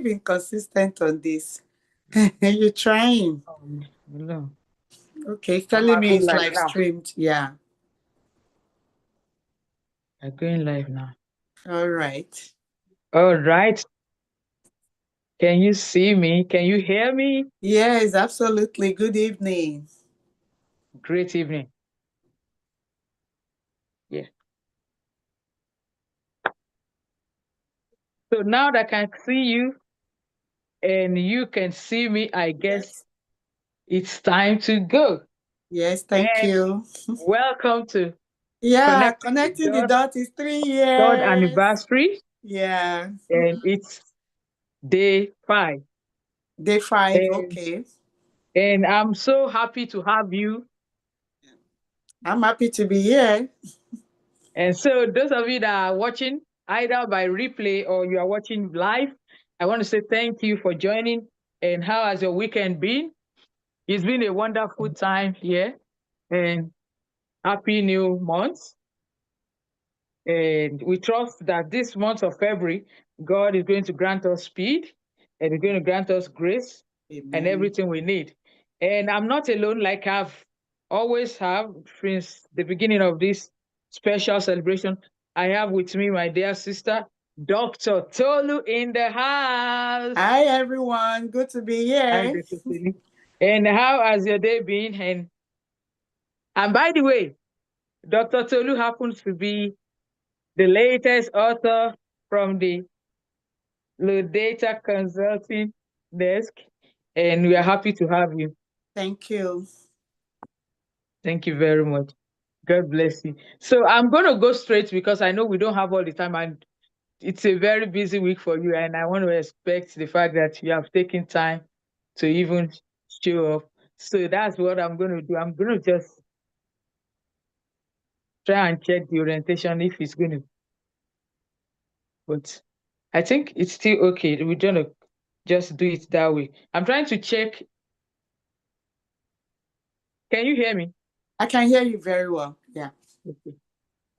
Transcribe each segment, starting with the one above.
Being consistent on this. You're trying. No. Okay, I'm telling me going it's live live now. streamed. Yeah. I'm going live now. All right. All right. Can you see me? Can you hear me? Yes, absolutely. Good evening. Great evening. Yeah. So now that I can see you and you can see me, I guess Yes. it's time to go. Yes, thank And you. welcome to Yeah, Connecting the connecting the Dots dot is 3 years. third anniversary, Yeah. and it's day 5. Day 5. And, Okay. and I'm so happy to have you. I'm happy to be here. And so those of you that are watching either by replay or you are watching live, I want to say thank you for joining. And how has your weekend been? It's been a wonderful time here. And happy new month. And we trust that this month of February, God is going to grant us speed and He's going to grant us grace and Amen. everything we need. And I'm not alone, like I've always have since the beginning of this special celebration. I have with me my dear sister, Dr. Tolu in the house. Hi, everyone. Good to be Hi, here. Dr. Tolu. And how has your day been? And by the way, Dr. Tolu happens to be the latest author from the Data Consulting Desk, and we are happy to have you. Thank you. Thank you very much. God bless you. So I'm going to go straight because I know we don't have all the time, and it's a very busy week for you. And I want to respect the fact that you have taken time to even show up. So that's what I'm going to do. I'm going to just try and check the orientation if it's going to, but I think it's still okay. We're going to just do it that way. I'm trying to check. Can you hear me? I can hear you very well. Yeah. Okay.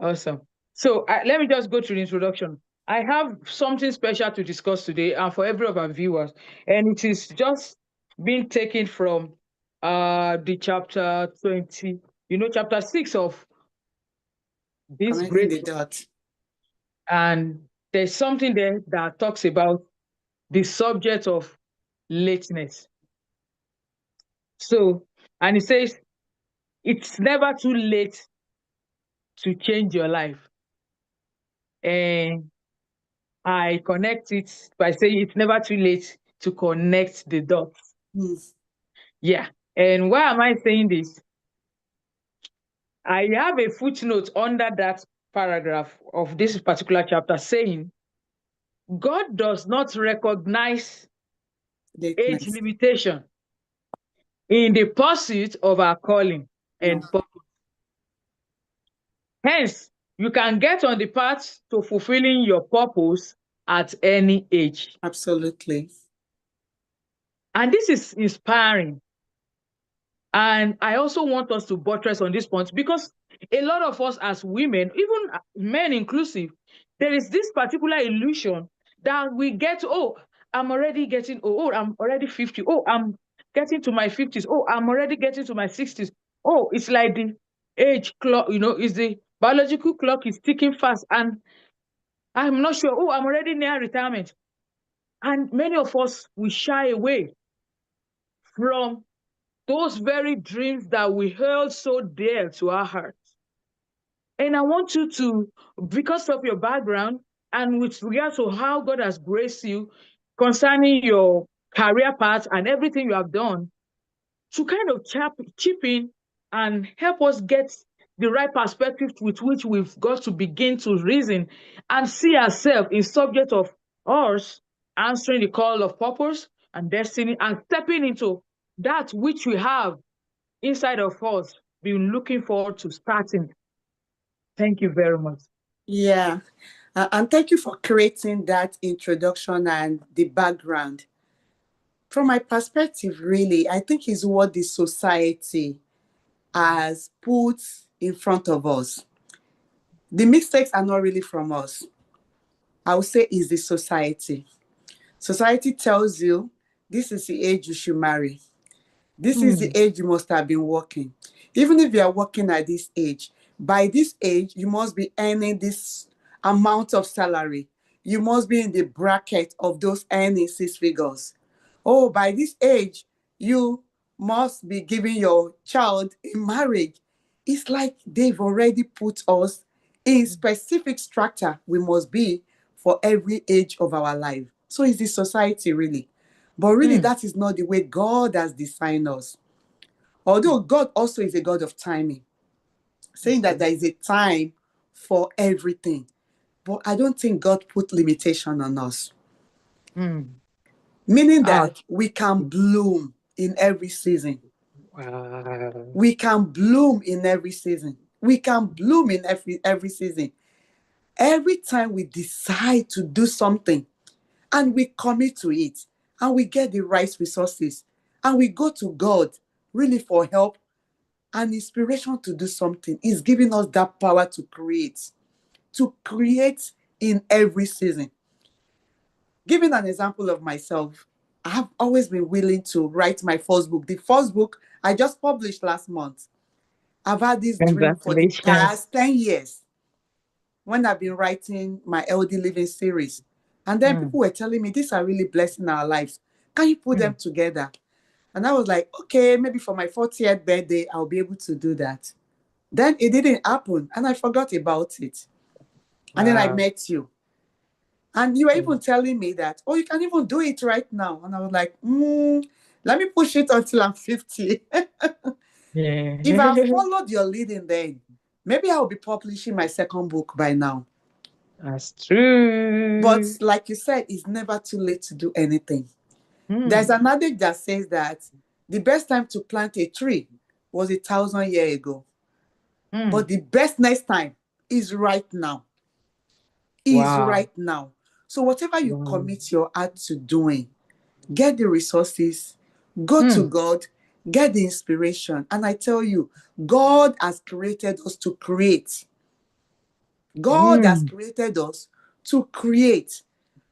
Awesome. So let me just go through the introduction. I have something special to discuss today and for every of our viewers, and it is just being taken from the chapter 20, chapter 6 of this Connecting great the book. dots. And there's something there that talks about the subject of lateness. So, and it says, it's never too late to change your life. And I connect it by saying it's never too late to connect the dots. Hmm. Yeah. And why am I saying this? I have a footnote under that paragraph of this particular chapter saying God does not recognize age Lateness. limitation in the pursuit of our calling No, and purpose. Hence, you can get on the path to fulfilling your purpose at any age. absolutely. And this is inspiring. And I also want us to buttress on this point because a lot of us as women, even men inclusive, there is this particular illusion that we get, oh, I'm already getting, oh, I'm already 50. Oh, I'm getting to my 50s. Oh, I'm already getting to my 60s. Oh, it's like the age clock, is the biological clock is ticking fast. And I'm not sure, oh, I'm already near retirement. And many of us, we shy away from those very dreams that we held so dear to our hearts. And I want you to, because of your background and with regard to how God has graced you concerning your career path and everything you have done, to kind of chip in and help us get the right perspective with which we've got to begin to reason and see ourselves in subject of us answering the call of purpose and destiny and stepping into that which we have inside of us been looking forward to starting. Thank you very much. Yeah. And thank you for creating that introduction and the background. From my perspective, really, I think is what the society has put in front of us. The mistakes are not really from us. I would say is the society. Society tells you this is the age you should marry. This is the Mm. age you must have been working. Even if you are working at this age, by this age, you must be earning this amount of salary. You must be in the bracket of those earning six figures. Oh, by this age, you must be giving your child in marriage. It's like they've already put us in specific strata we must be for every age of our life. So is the society really. But really, Mm. that is not the way God has designed us. Although God also is a God of timing, saying that Okay. there is a time for everything. But I don't think God put limitation on us, Mm. meaning Ah. that we can bloom in every season. Wow. We can bloom in every season. We can bloom in every season. Every time we decide to do something and we commit to it and we get the right resources and we go to God really for help and inspiration to do something, is giving us that power to create in every season. Giving an example of myself, I have always been willing to write my first book. The first book I just published last month. I've had this dream for the Congratulations. past 10 years when I've been writing my LD Living series. And then Mm. people were telling me, these are really blessing our lives. Can you put them Mm. together? And I was like, okay, maybe for my 40th birthday, I'll be able to do that. Then it didn't happen and I forgot about it. And then I Wow. met you. And you were even Mm. telling me that, oh, you can even do it right now. And I was like, let me push it until I'm 50. If I Yeah. followed your leading then, maybe I'll be publishing my second book by now. That's But true. like you said, it's never too late to do anything. There's Mm. an adage that says that the best time to plant a tree was 1,000 years ago. But Mm. the best next time is right now. Is Wow. right now. So whatever you Wow. commit your heart to doing, get the resources, go to Mm. God, get the inspiration. And I tell you, God has created us to create. God has Mm. created us to create.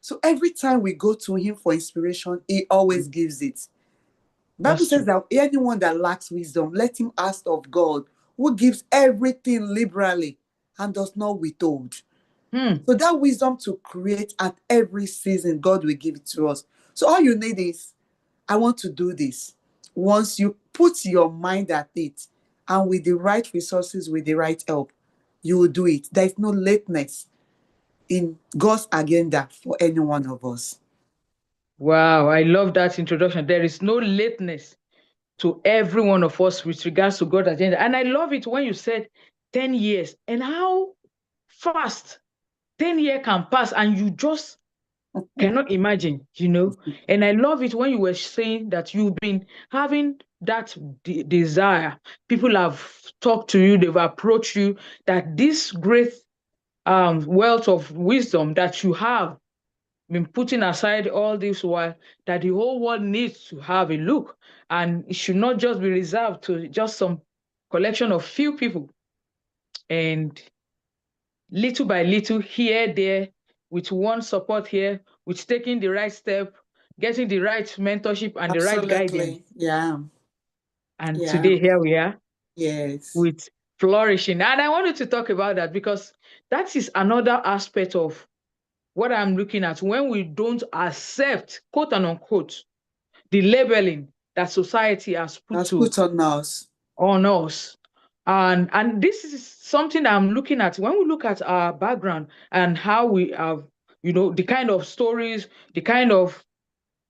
So every time we go to Him for inspiration, He always gives it. Bible That's says true. that anyone that lacks wisdom, let him ask of God, who gives everything liberally and does not withhold. Mm. So that wisdom to create at every season, God will give it to us. So all you need is, I want to do this. Once you put your mind at it, and with the right resources, with the right help, you will do it. There is no lateness in God's agenda for any one of us. Wow. I love that introduction. There is no lateness to every one of us with regards to God's agenda. And I love it when you said 10 years and how fast 10 years can pass and you just cannot imagine. And I love it when you were saying that you've been having that desire. People have talked to you, they've approached you, that this great wealth of wisdom that you have been putting aside all this while, that the whole world needs to have a look. And it should not just be reserved to just some collection of few people. And little by little, here, there, with one support here, with taking the right step, getting the right mentorship and the right guidance. Absolutely. Yeah. And Yeah. today, here we are Yes. with flourishing. And I wanted to talk about that because that is another aspect of what I'm looking at when we don't accept, quote and unquote, the labeling that society has put That's put on us. on us. And this is something I'm looking at when we look at our background and how we have, the kind of stories, the kind of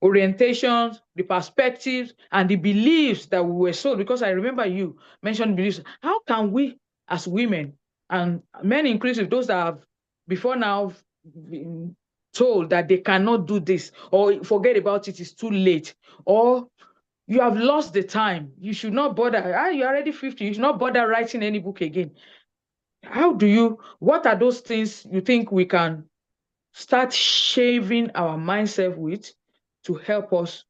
orientations, the perspectives, and the beliefs that we were sold. Because I remember you mentioned beliefs. How can we, as women, and men inclusive, those that have before now been told that they cannot do this, or forget about it, it's too late, or you have lost the time, you should not bother. You're already 50, you should not bother writing any book again. What are those things you think we can start shaving our mindset with to help us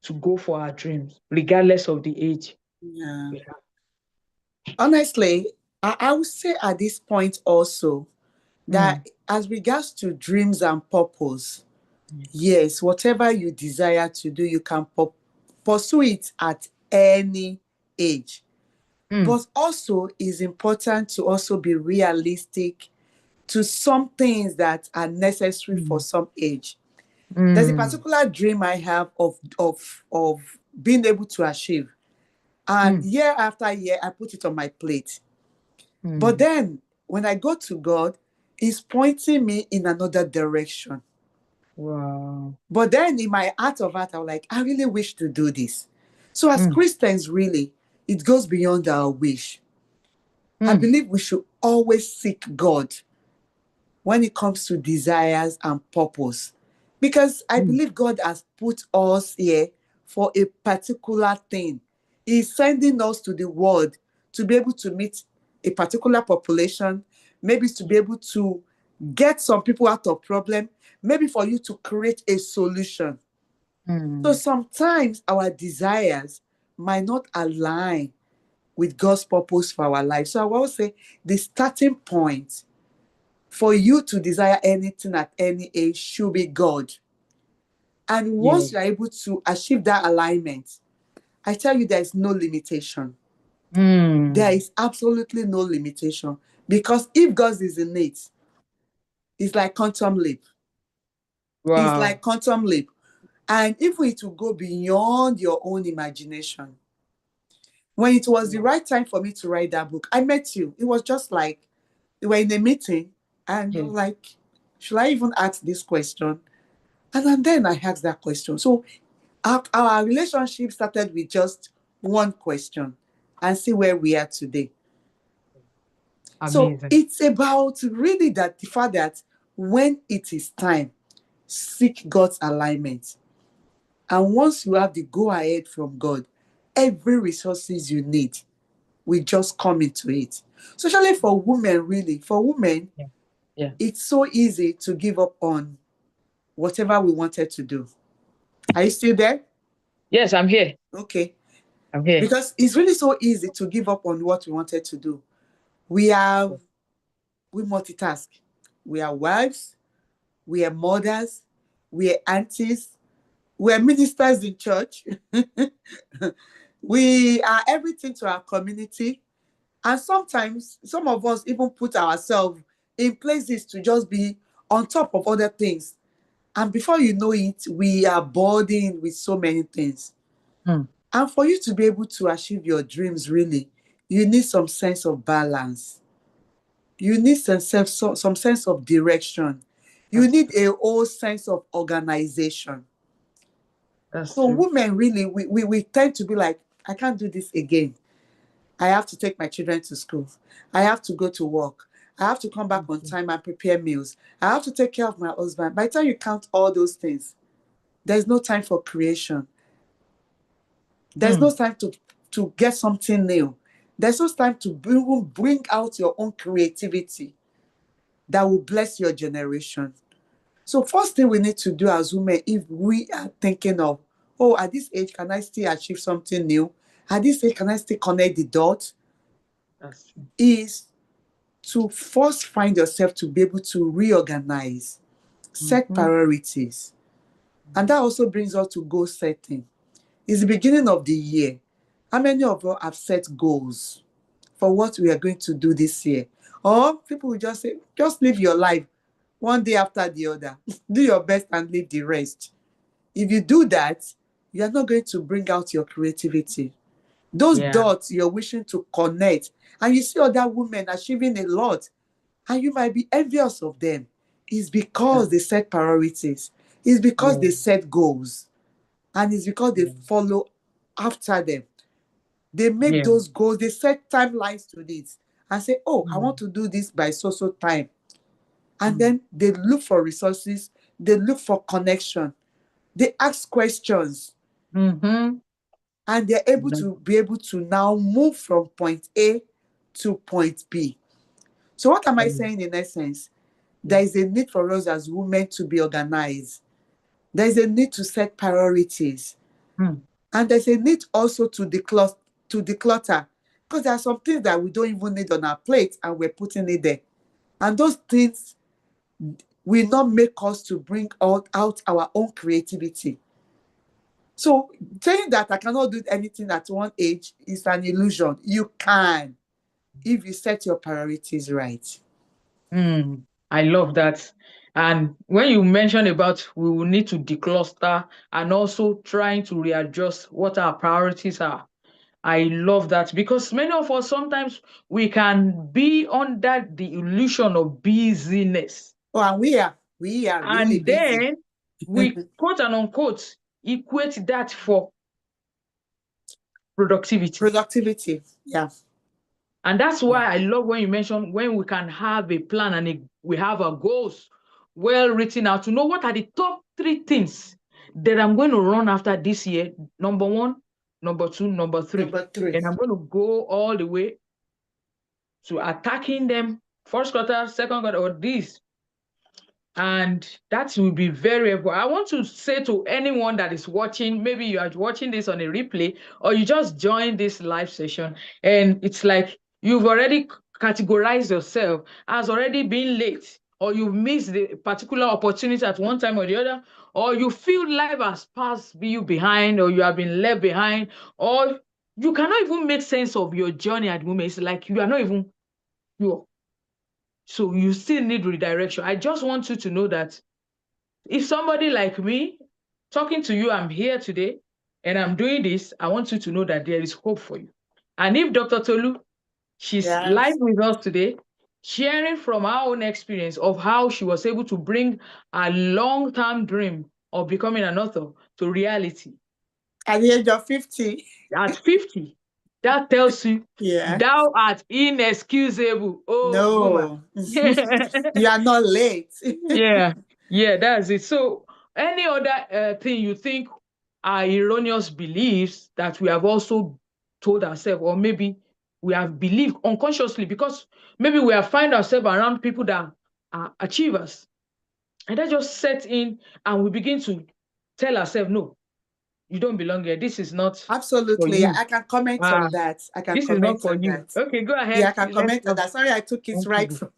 to go for our dreams, regardless of the age Yeah. we have? Honestly, I would say at this point also Mm. that as regards to dreams and purpose, Yes, whatever you desire to do, you can pursue it at any age. Mm, But also, it's important to also be realistic to some things that are necessary for mm, some age. There's a mm, particular dream I have of being able to achieve. And mm, year after year, I put it on my plate. But mm. then when I go to God, He's pointing me in another direction. Wow. But then in my heart of heart, I'm like, I really wish to do this. So as Mm, Christians, really, it goes beyond our wish. I mm, believe we should always seek God when it comes to desires and purpose. Because I mm, believe God has put us here for a particular thing. He's sending us to the world to be able to meet a particular population, maybe to be able to get some people out of problem, maybe for you to create a solution. So mm. sometimes our desires might not align with God's purpose for our life. So I will say the starting point for you to desire anything at any age should be God. And once Yes. you're able to achieve that alignment, I tell you, there is no limitation. There Mm. is absolutely no limitation. Because if God is in it, it's like quantum leap. It's like Wow. quantum leap. And if we to go beyond your own imagination, when it was the Wow. right time for me to write that book, I met you. It was just like we were in a meeting, and I was Yes. like, should I even ask this question? And then I asked that question. So our relationship started with just one question and see where we are today. So Amazing. it's about really that the fact that when it is time, seek God's alignment. And once you have the go ahead from God, every resources you need will just come into it. Especially for women, really. For women, Yeah. Yeah. it's so easy to give up on whatever we wanted to do. Are you still there? Yes, I'm here. Okay. I'm here. Because it's really so easy to give up on what we wanted to do. We have, we multitask. We are wives, we are mothers, we are aunties, we are ministers in church, we are everything to our community. And sometimes some of us even put ourselves in places to just be on top of other things. And before you know it, we are burdened with so many things. Mm. And for you to be able to achieve your dreams, really, you need some sense of balance. You need some sense of direction. You That's need true. a whole sense of organization. That's So true. women really, we tend to be like, I can't do this again. I have to take my children to school. I have to go to work. I have to come back on Mhm. time and prepare meals. I have to take care of my husband. By the time you count all those things, there's no time for creation. There's no Mm. time to get something new. There's no time to bring out your own creativity that will bless your generation. So first thing we need to do as women, if we are thinking of, oh, at this age, can I still achieve something new? At this age, can I still connect the dots? That's true. Is to first find yourself to be able to reorganize, set Mm-hmm. priorities. And that also brings us to goal setting. It's the beginning of the year. How many of us have set goals for what we are going to do this year? Or people will just say, just live your life one day after the other. Do your best and leave the rest. If you do that, you are not going to bring out your creativity. Those Yeah. dots you're wishing to connect, and you see other women achieving a lot, and you might be envious of them. It's Yeah. because they set priorities, it's because Yeah. they set goals, and it's because they Yeah. follow after them. They make Yeah. those goals, they set timelines to this and say, oh, I want Mm. to do this by so time. And Mm. then they look for resources, they look for connection, they ask questions, Mm-hmm. and they're able That- to be able to now move from point A to point B. So, what am I that- saying in essence? yeah. There is a need for us as women to be organized. There is a need to set priorities. Mm. And there's a need also to declutter. Because there are some things that we don't even need on our plate and we're putting it there. And those things will not make us to bring out our own creativity. So saying that I cannot do anything at one age is an illusion. You can, if you set your priorities right. Mm, I love that. And when you mention about we will need to decluster and also trying to readjust what our priorities are, I love that because many of us sometimes we can be under the illusion of busyness. Oh, and we are really And busy. then we quote and unquote equate that for productivity. Productivity. Yeah. And that's Yeah. why I love when you mention when we can have a plan and we have our goals well written out to know what are the top 3 things that I'm going to run after this year. Number one, number two, number three. Number three. And I'm going to go all the way to attacking them first quarter, second quarter, or this. And that will be very important. I want to say to anyone that is watching, maybe you are watching this on a replay or you just joined this live session and it's like you've already categorized yourself as already being late or you've missed the particular opportunity at one time or the other, or you feel life has passed you behind or you have been left behind, or you cannot even make sense of your journey at the moment. It's like you are not even sure. So you still need redirection. I just want you to know that if somebody like me talking to you, I'm here today and I'm doing this, I want you to know that there is hope for you. And if Dr. Tolu, she's live Yes. with us today, sharing from her own experience of how she was able to bring a long-term dream of becoming an author to reality At the age of 50. at 50, that tells you Yeah. thou art inexcusable. Oh, woman. No. You are not late. Yeah, yeah, that's it. So, any other thing you think are erroneous beliefs that we have also told ourselves, or maybe we have believed unconsciously because maybe we have find ourselves around people that are achievers, and that just set in, and we begin to tell ourselves, no, you don't belong here. This is not for Absolutely. you. I can comment Ah, on that. I can this is not comment for on you. that. Okay, go Yeah, ahead. I can Let's comment on go. that. Sorry, I took it Thank right you. from,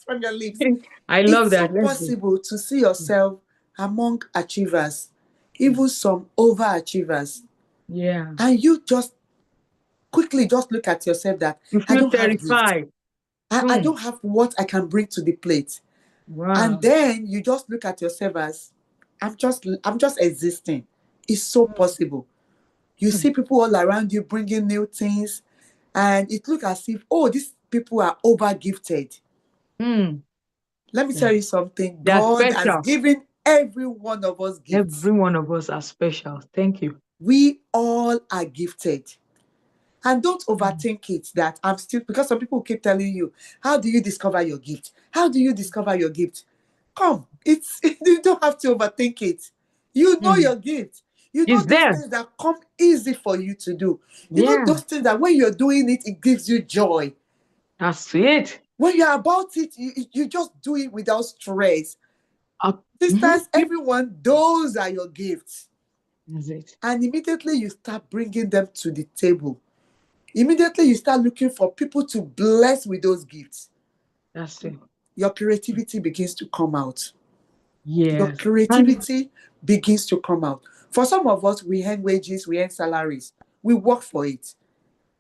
from your lips. I love It's so that. Let's go. possible to see yourself among achievers, even some overachievers. Yeah. And you just quickly just look at yourself that You I feel don't have gift. terrified. I Hmm. don't have what I can bring to the plate. And Wow. then you just look at yourself as I'm just existing. It's so possible. You Hmm. see people all around you bringing new things, and it looks as if, oh, these people are over gifted. Hmm. Let me Yeah. tell you something. They are God has special. given every one of us gifts. Every one of us are special. Thank you. We all are gifted. And don't Hmm. overthink it that I'm still, because some people keep telling you, how do you discover your gift? How do you discover your gift? Come, it's you don't have to overthink it. You know Hmm. your gift. You know It's those there. things that come easy for you to do. You know Yeah. those things that when you're doing it, it gives you joy. That's it. When you're about it, you just do it without stress. Mhm. Sisters, everyone, those are your gifts. That's it. And immediately you start bringing them to the table. Immediately you start looking for people to bless with those gifts. That's it. Your creativity begins to come out. Your Yes. And creativity begins to come out. For some of us, we earn wages, we earn salaries, we work for it.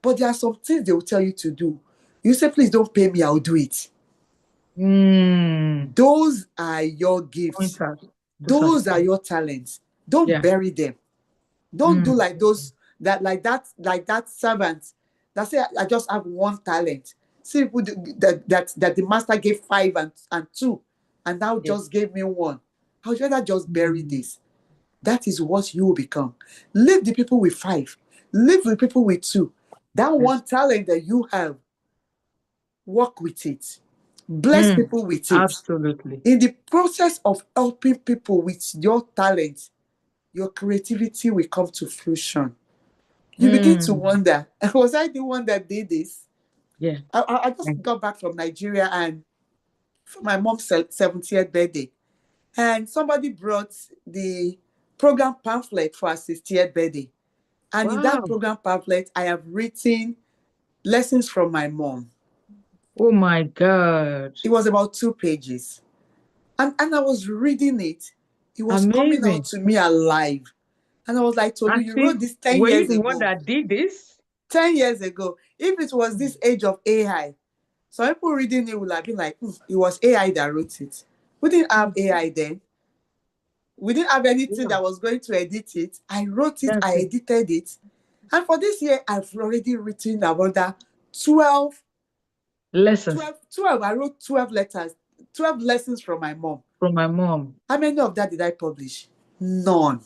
But there are some things they will tell you to do. You say, please don't pay me, I'll do it. mm, Those are your gifts. pointers. Those are the Those are points. your talents. Don't Yeah. bury them. Don't do Mm. like those like that servant that say I just have one talent. See people that the master gave five and two, and now Yeah. just gave me one. I would rather just bury Mm. this. That is what you will become. Leave the people with five. Live with people with two. That Yes. one talent that you have, work with it. Bless Mm. people with it. Absolutely. In the process of helping people with your talent, your creativity will come to fruition. You begin to Mm. wonder, was I the one that did this? Yeah. I just got back from Nigeria and for my mom's 70th birthday. And somebody brought the program pamphlet for her 60th birthday. And in that Wow. program pamphlet, I have written lessons from my mom. Oh my God. It was about 2 pages. And I was reading it. It was coming out Amazing. to me alive. And I was like, Tolu, And you see, wrote this 10 were you years the one ago. that did this? 10 years ago. If it was Hmm. this age of AI, some people reading it would have been like, it was AI that wrote it. We didn't have Mhm. AI then. We didn't have anything Yeah, that was going to edit it. I wrote it, that's I it. edited it. And for this year, I've already written about that 12, Lessons 12, 12. I wrote 12 letters, 12 lessons from my mom. from my mom. How many of that did I publish? None.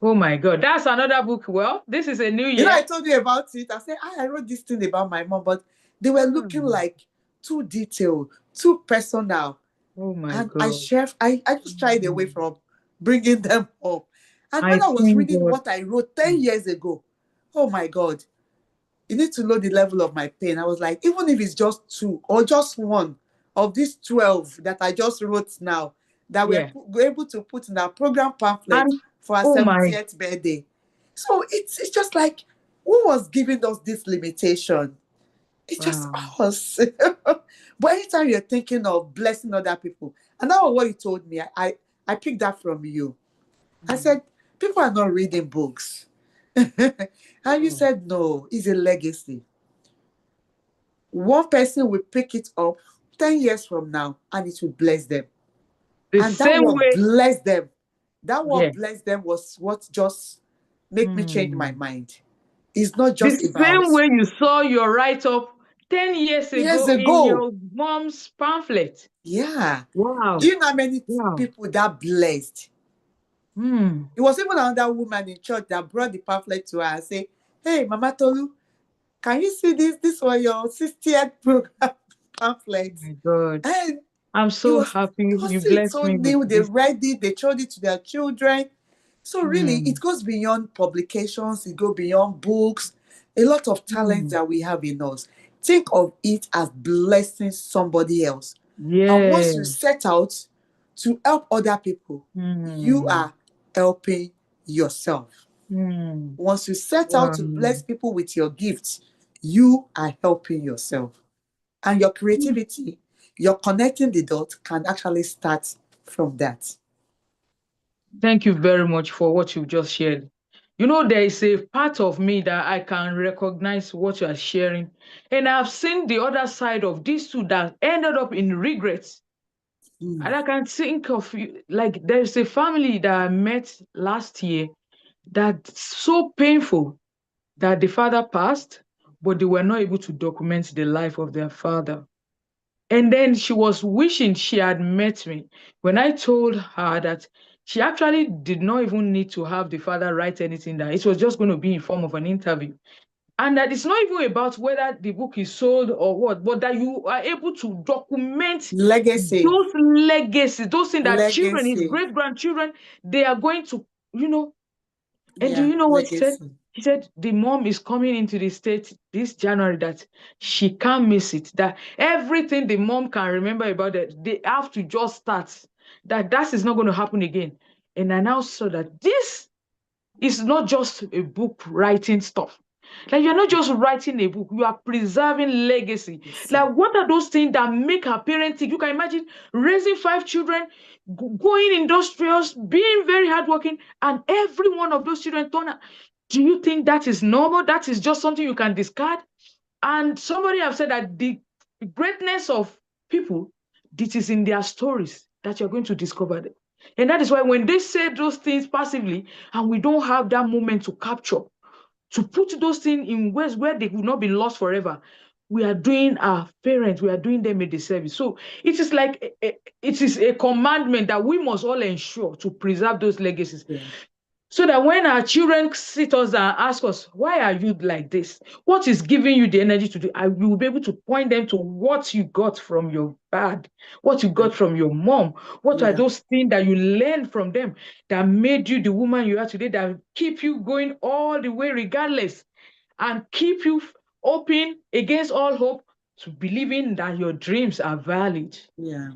Oh my God, that's another book. Well, this is a new I year. told you about it. I said, I wrote this thing about my mom, but they were looking Hmm. like too detailed, too personal. Oh my And I God. chef, I just shied away Hmm. from bringing them up. And I when I was thank reading God. what I wrote 10 years ago, oh my God, you need to know the level of my pain. I was like, even if it's just two or just one of these 12 that I just wrote now, that Yeah. we're able to put in our program pamphlet And for our oh my, 70th birthday. So it's just like, who was giving us this limitation? It's just wow. us. But anytime you're thinking of blessing other people, and that was what you told me, I picked that from you. I Hmm. said, people are not reading books. And you Hmm. said, no, it's a legacy. One person will pick it up 10 years from now and it will bless them. The And that same one way. bless them. That Yeah. one bless them was what just make me change my Hmm. mind. It's not The just about same way you saw your write up 10 years years ago in ago. your mom's pamphlet. Yeah. Do Wow. you know how many Wow. people that blessed? Hmm. It was even another woman in church that brought the pamphlet to her and say, hey, Mama Tolu, can you see this? This was your 60th program Oh pamphlet. my God. And I'm it so was happy it was you still blessed so me with new. They this. read it, they showed it to their children. So really, Hmm. it goes beyond publications, it goes beyond books. A lot of talents Hmm. that we have in us. Think of it as blessing somebody else. And once you Yeah. set out to help other people, you Hmm. are helping yourself. Hmm. Once you set out Wow. to bless people with your gifts, you are helping yourself. And your creativity, your connecting the dots can actually start from that. Thank you very much for what you just shared. You know, there is a part of me that I can recognize what you are sharing. And I've seen the other side of these two that ended up in regrets. Mm. And I can think of, like, there's a family that I met last year that's so painful that the father passed, but they were not able to document the life of their father. And then she was wishing she had met me when I told her that she actually did not even need to have the father write anything down. It was just going to be in form of an interview. And that it's not even about whether the book is sold or what, but that you are able to document Legacy. those legacies, those things that children, his Legacy. great grandchildren, they are going to, you know, and do Yeah, you know what he said? legacy. He said the mom is coming into the state this January that she can't miss it. That everything the mom can remember about it, they have to just start. That is not going to happen again. And I now saw that this is not just a book writing stuff. Like you're not just writing a book, you are preserving legacy. Legacy. Like what are those things that make her parenting? You can imagine raising five children, going industrious, being very hardworking, and every one of those children turn out. Do you think that is normal? That is just something you can discard? And somebody have said that the greatness of people, this is in their stories that you're going to discover them. And that is why when they say those things passively, and we don't have that moment to capture, to put those things in ways where they will not be lost forever, we are doing our parents, we are doing them a disservice. So it is like it is a commandment that we must all ensure to preserve those legacies. Yeah. So that when our children sit us and ask us, why are you like this? What is giving you the energy to do? I will be able to point them to what you got from your dad, what you Yeah. got from your mom. What are Yeah. those things that you learned from them that made you the woman you are today, that keep you going all the way regardless and keep you open against all hope to believing that your dreams are valid. Yeah.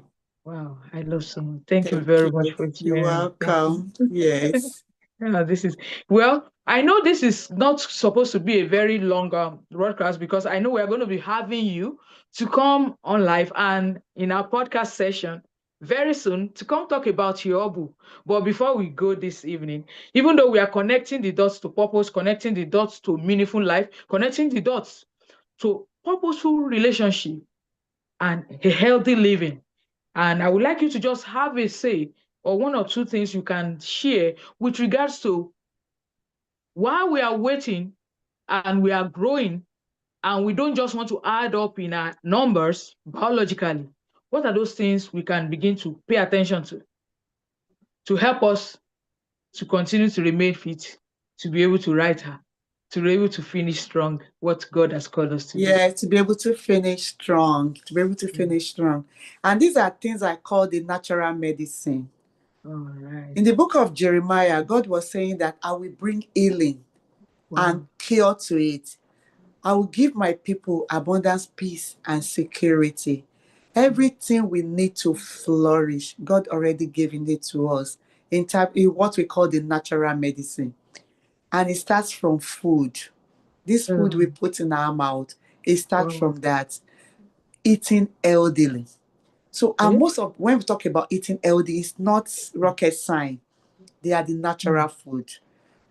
Wow, I love someone. Thank you Thank very much you. for You're sharing. Thank welcome. you. Yes. Yeah, this is well. I know this is not supposed to be a very long broadcast because I know we're going to be having you to come on live and in our podcast session. very soon to come talk about your book. But before we go this evening, even though we are connecting the dots to purpose, connecting the dots to meaningful life, connecting the dots to purposeful relationship and a healthy living. And I would like you to just have a say or one or two things you can share with regards to while we are waiting and we are growing and we don't just want to add up in our numbers biologically, what are those things we can begin to pay attention to help us to continue to remain fit, to be able to write her, to be able to finish strong what God has called us to do? Yeah, to be able to finish strong, to be able to Mm. finish strong. And these are things I call the natural medicine. All right. In the book of Jeremiah, God was saying that I will bring healing and Wow. cure to it. I will give my people abundance, peace, and security. Mm. Everything we need to flourish, God already given it to us in what we call the natural medicine. And it starts from food. This food we Um, put in our mouth, it starts wow. from that. Eating healthily. So, and Okay. most of when we talk about eating healthy, it's not rocket science. They are the Mm. natural food, Wow.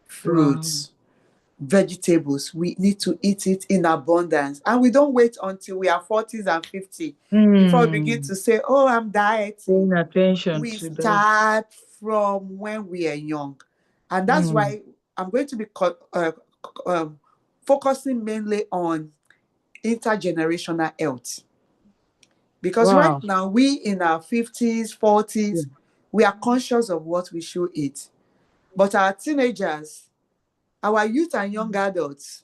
fruits, vegetables. We need to eat it in abundance. And we don't wait until we are 40s and 50 before we begin Mm. to say, oh, I'm dieting. Paying attention We to that. start from when we are young. And that's Mm. why I'm going to be um, focusing mainly on intergenerational health. Because right Wow. now, we in our 50s, Yeah. 40s, we are conscious of what we should eat. But our teenagers, our youth and young adults,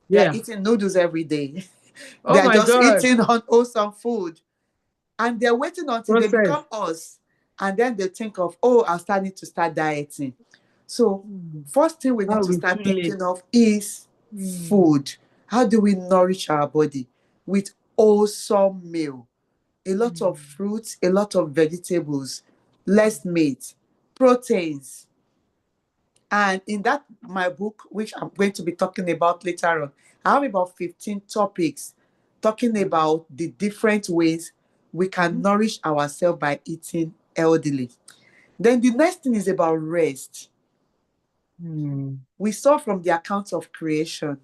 they are Yeah. eating noodles every day. They Oh are my just God. eating unwholesome food. And they're waiting until they Process. become us. And then they think of, oh, I'm starting to start dieting. So, Mm. first thing we That need to will be too start late. thinking of is Mm. food. How do we nourish our body with wholesome meal? A lot of Mm. fruits, a lot of vegetables, less meat, proteins. And in that, my book, which I'm going to be talking about later on, I have about 15 topics talking about the different ways we can Mhm. nourish ourselves by eating healthily. Then the next thing is about rest. Mm. We saw from the accounts of creation,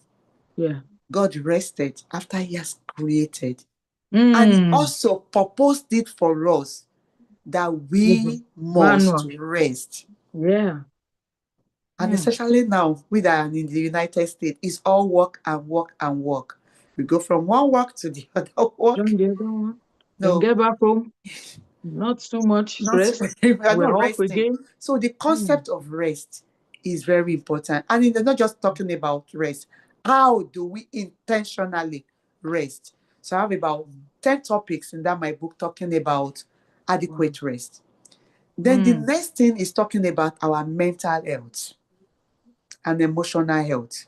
Yeah. God rested after He has created. And He Mm. also purposed it for us that Mhm. we must Manual. rest. Yeah. And Mm. especially now, we that are in the United States, it's all work and work and work. We go from one work to the other Join work. the other one. Then No, get back home. Not too much not stress. we are We're not off resting. again. So the Mm. concept of rest is very important. And they're not just talking about rest. How do we intentionally rest? So I have about 10 topics in that my book talking about Wow. adequate rest. Then the Mm. next thing is talking about our mental health and emotional health.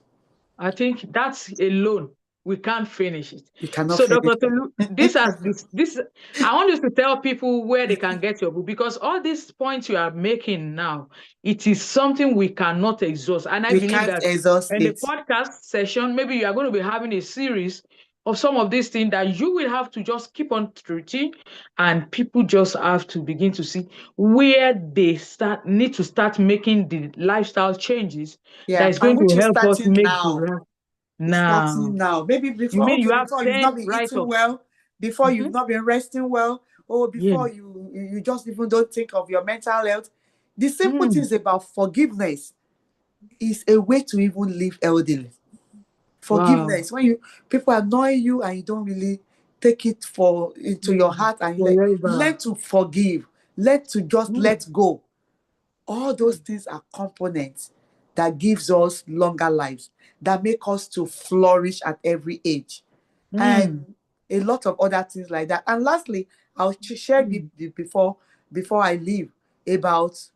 I think that's alone. We can't finish it. We cannot So, finish Dr. Tolu, this I want you to tell people where they can get your book because all these points you are making now, it is something we cannot exhaust. And I we believe can't that exhaust in the it. podcast session, maybe you are going to be having a series of some of these things that you will have to just keep on treating, and people just have to begin to see where they start need to start making the lifestyle changes that Yeah, is and going to which is help us starting make the now. right It's starting now. now. Maybe You before, mean okay, you have before you've not 10 been eating write-ups? well, before you've Mm-hmm. not been resting well, or Yeah. before you just even don't think of your mental health. The simple Mm. things about forgiveness is a way to even live healthily. Wow. Forgiveness, when you people annoy you and you don't really take it for into your Mm. heart and learn Forever. to forgive, learn to just Mm. let go. All those things are components that gives us longer lives, that make us to flourish at every age, Mm. and a lot of other things like that. And lastly, I'll share Mm. before I leave about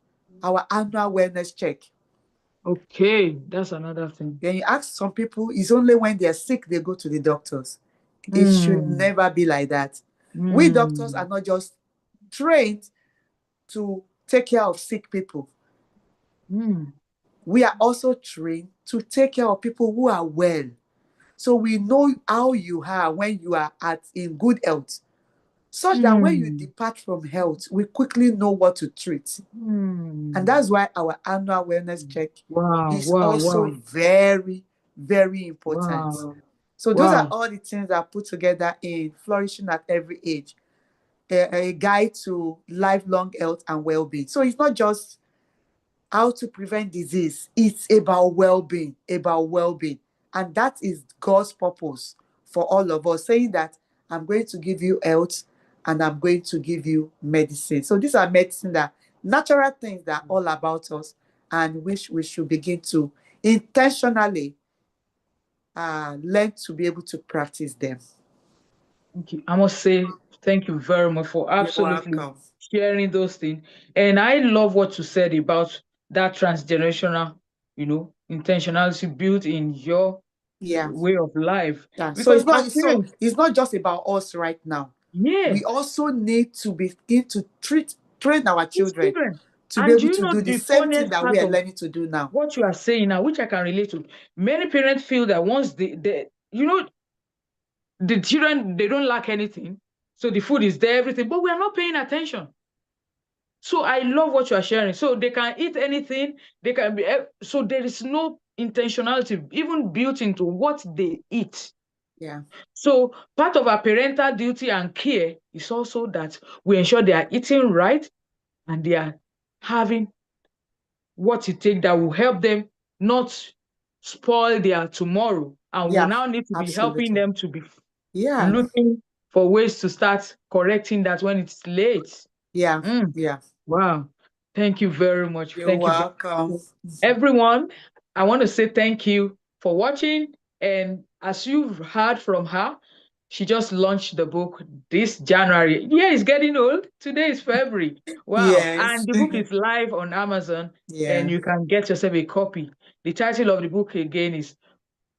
our annual wellness check. Okay, that's another thing. When you ask some people, it's only when they're sick they go to the doctors. It should Mm. never be like that. We doctors are Mm. not just trained to take care of sick people. Mm. We are also trained to take care of people who are well. So we know how you are when you are in good health. such that when you Mm. depart from health, we quickly know what to treat. And Mm. that's why our annual wellness check Wow, is wow, also wow, very, very important. wow, So those are wow. all the things that are put together in Flourishing at Every Age, a guide to lifelong health and well-being. So it's not just how to prevent disease, it's about well-being, about well-being. And that is God's purpose for all of us, saying that I'm going to give you health and I'm going to give you medicine. So these are medicine that natural things that are all about us, and which we should begin to intentionally learn to be able to practice them. Okay. I must say thank you very much for You're absolutely welcome. sharing those things. And I love what you said about that transgenerational, intentionality built in your Yeah. way of life. Yeah. So Because as parents, it's not just about us right now. yeah, We also need to begin to train our it's children different. to be And do able you to know do the the same thing funniest that we part are of learning to do now. what you are saying now, which I can relate to? Many parents feel that once the children, they don't lack anything. So the food is there, everything, but we are not paying attention. So I love what you are sharing. So they can eat anything, they can be, so there is no intentionality even built into what they eat. Yeah. So part of our parental duty and care is also that we ensure they are eating right and they are having what it takes that will help them not spoil their tomorrow. And we Yeah. now need to be helping Absolutely. them to be Yeah. looking for ways to start correcting that when it's late. Yeah. Mm. Yeah. Wow. Thank you very much. You're Thank you very welcome. much. Everyone, I want to say thank you for watching. And as you've heard from her, she just launched the book this January. Yeah, it's getting old. Today is February. Wow. Yes. And the book is live on Amazon and Yeah. you can get yourself a copy. The title of the book again is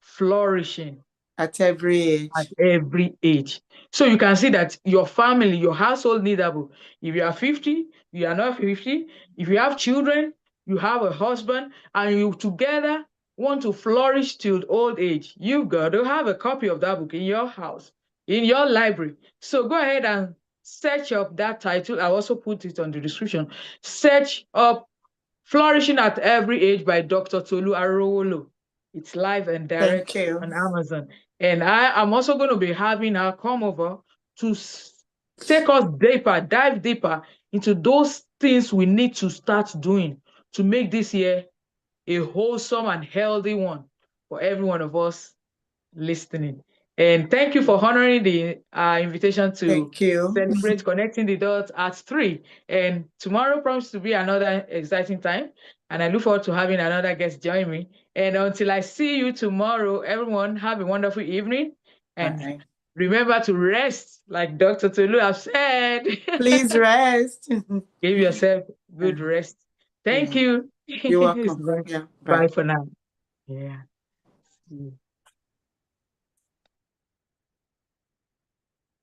Flourishing At every at age. every age. So you can see that your family, your household need a book. If you are 50, you are not 50. If you have children, you have a husband, and you together want to flourish till old age, you've got to have a copy of that book in your house, in your library. So go ahead and search up that title. I'll also put it on the description. Search up Flourishing at Every Age by Dr. Tolu Arowolo. It's live and Thank direct you. on Amazon. And I am also going to be having her come over to take us deeper, dive deeper into those things we need to start doing to make this year a wholesome and healthy one for every one of us listening. And thank you for honoring the invitation to Thank you. celebrate connecting the dots at 3. And tomorrow promises to be another exciting time. And I look forward to having another guest join me. And until I see you tomorrow, everyone, have a wonderful evening. And Bye. remember to rest, like Dr. Tolu has said. Please rest. Give yourself Yeah. good rest. Thank Yeah. you. You're welcome. Bye Yeah. Bye. bye for now. Yeah. See you.